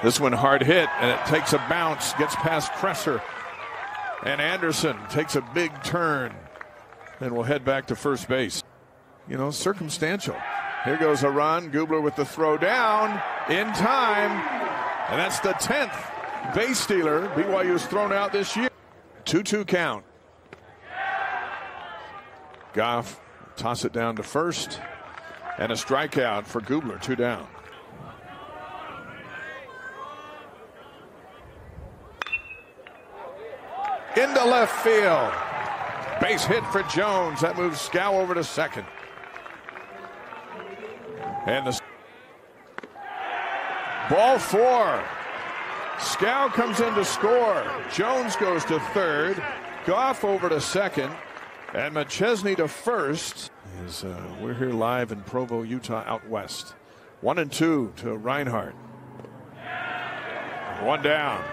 This one hard hit, and it takes a bounce, gets past Kresser. And Anderson takes a big turn and will head back to first base. You know, circumstantial. Here goes a run. Gubler with the throw down in time. And that's the 10th base stealer BYU's thrown out this year. 2-2 count. Goff toss it down to first. And a strikeout for Gubler, 2 down. Into left field. Base hit for Jones. That moves Scow over to second. And the ball 4. Scow comes in to score. Jones goes to third. Goff over to second. And McChesney to first. We're here live in Provo, Utah, out west. 1-2 to Reinhardt. 1 down.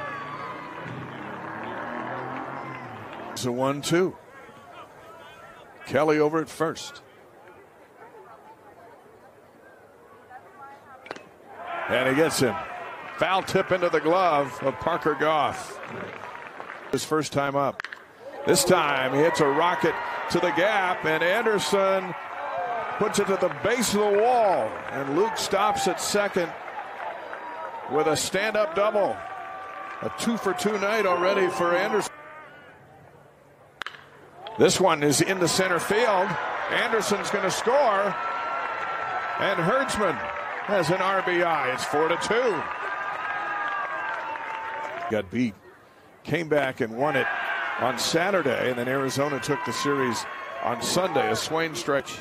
It's a 1-2. Kelly over at first. And he gets him. Foul tip into the glove of Parker Goff. His first time up. This time he hits a rocket to the gap, and Anderson puts it to the base of the wall. And Luke stops at second with a stand-up double. A 2-for-2 night already for Anderson. This one is into center field. Anderson's going to score. And Herdsman has an RBI. It's 4-2. Got beat. Came back and won it on Saturday. And then Arizona took the series on Sunday. A Swain stretch.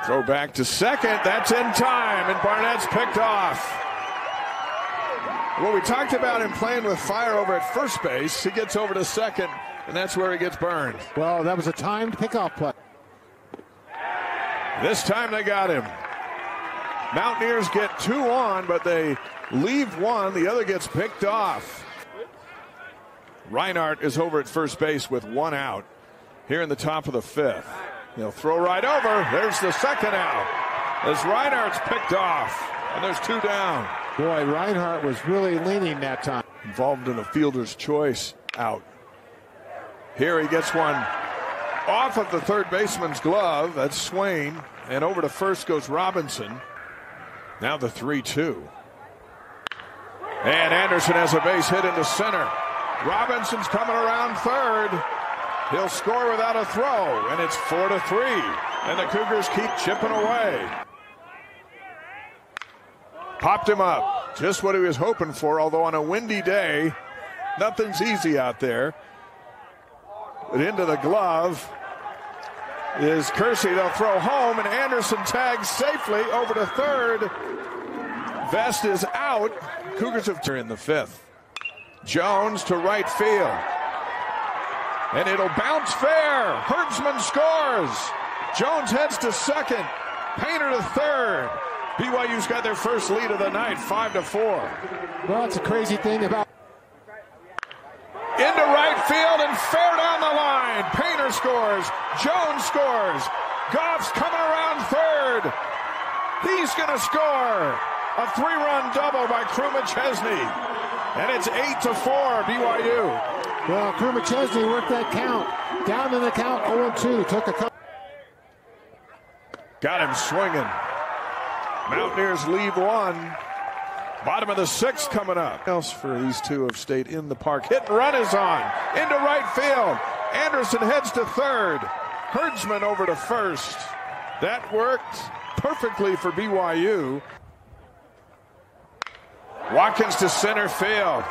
Throw back to second. That's in time. And Barnett's picked off. Well, we talked about him playing with fire over at first base. He gets over to second. And that's where he gets burned. Well, that was a timed pickoff play. This time they got him. Mountaineers get 2 on, but they leave 1. The other gets picked off. Reinhardt is over at first base with 1 out here in the top of the 5th. They'll throw right over. There's the second out as Reinhardt's picked off. And there's 2 down. Boy, Reinhardt was really leaning that time. Involved in a fielder's choice out. Here he gets one off of the third baseman's glove. That's Swain. And over to first goes Robinson. Now the 3-2. And Anderson has a base hit into center. Robinson's coming around third. He'll score without a throw. And it's 4-3. And the Cougars keep chipping away. Popped him up. Just what he was hoping for, although on a windy day, nothing's easy out there. But into the glove is Kersey. They'll throw home, and Anderson tags safely over to third. Vest is out. Cougars have turned in the 5th. Jones to right field. And it'll bounce fair. Herdsman scores. Jones heads to second. Painter to third. BYU's got their first lead of the night, 5-4. Well, it's a crazy thing about. Into right field and fair down the line. Painter scores. Jones scores. Goff's coming around third. He's going to score. A 3-run double by Crew McChesney. And it's 8-4 BYU. Well, Crew McChesney worked that count. Down in the count, 0-2. Took a couple. Got him swinging. Mountaineers leave 1. Bottom of the 6th coming up. Else for these two have stayed in the park. Hit and run is on. Into right field. Anderson heads to third. Herdsman over to first. That worked perfectly for BYU. Watkins to center field.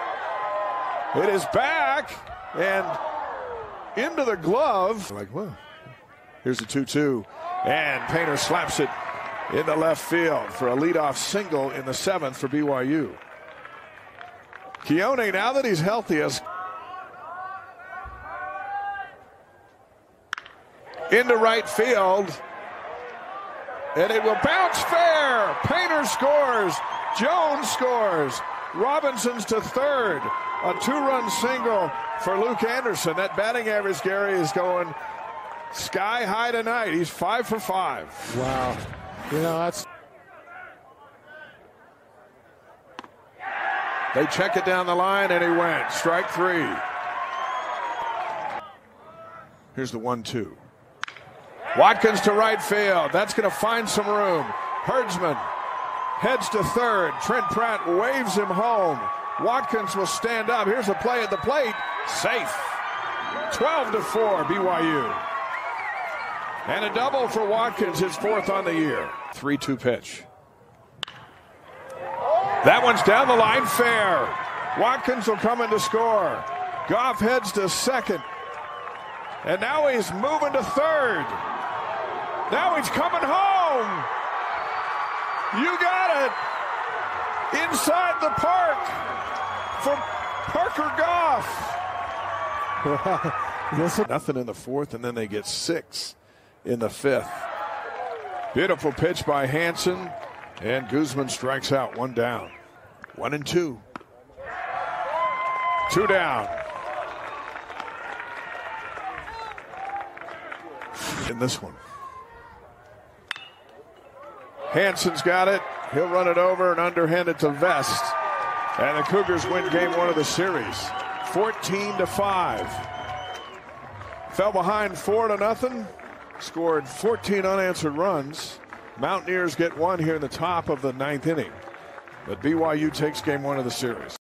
It is back and into the glove. Like, well, here's a 2-2. And Painter slaps it into left field for a leadoff single in the 7th for BYU. Keone, now that he's healthy, has into right field. And it will bounce fair. Painter scores. Jones scores. Robinson's to third. A 2-run single for Luke Anderson. That batting average, Gary, is going sky high tonight. He's 5 for 5. Wow. You know, that's They check it down the line, and he went. Strike three. Here's the 1-2. Watkins to right field. That's going to find some room. Herdsman heads to third. Trent Pratt waves him home. Watkins will stand up. Here's a play at the plate. Safe. 12-4 BYU. And a double for Watkins, his fourth on the year. 3-2 pitch. That one's down the line, fair. Watkins will come in to score. Goff heads to second. And now he's moving to third. Now he's coming home. You got it. Inside the park for Parker Goff. Nothing in the fourth, and then they get 6 in the fifth. Beautiful pitch by Hansen, and Guzman strikes out. 1 down. 1-2. 2 down. In this one, Hansen's got it. He'll run it over and underhand it to Vest. And the Cougars win game 1 of the series, 14-5. Fell behind 4-0. Scored 14 unanswered runs. Mountaineers get 1 here in the top of the 9th inning. But BYU takes game 1 of the series.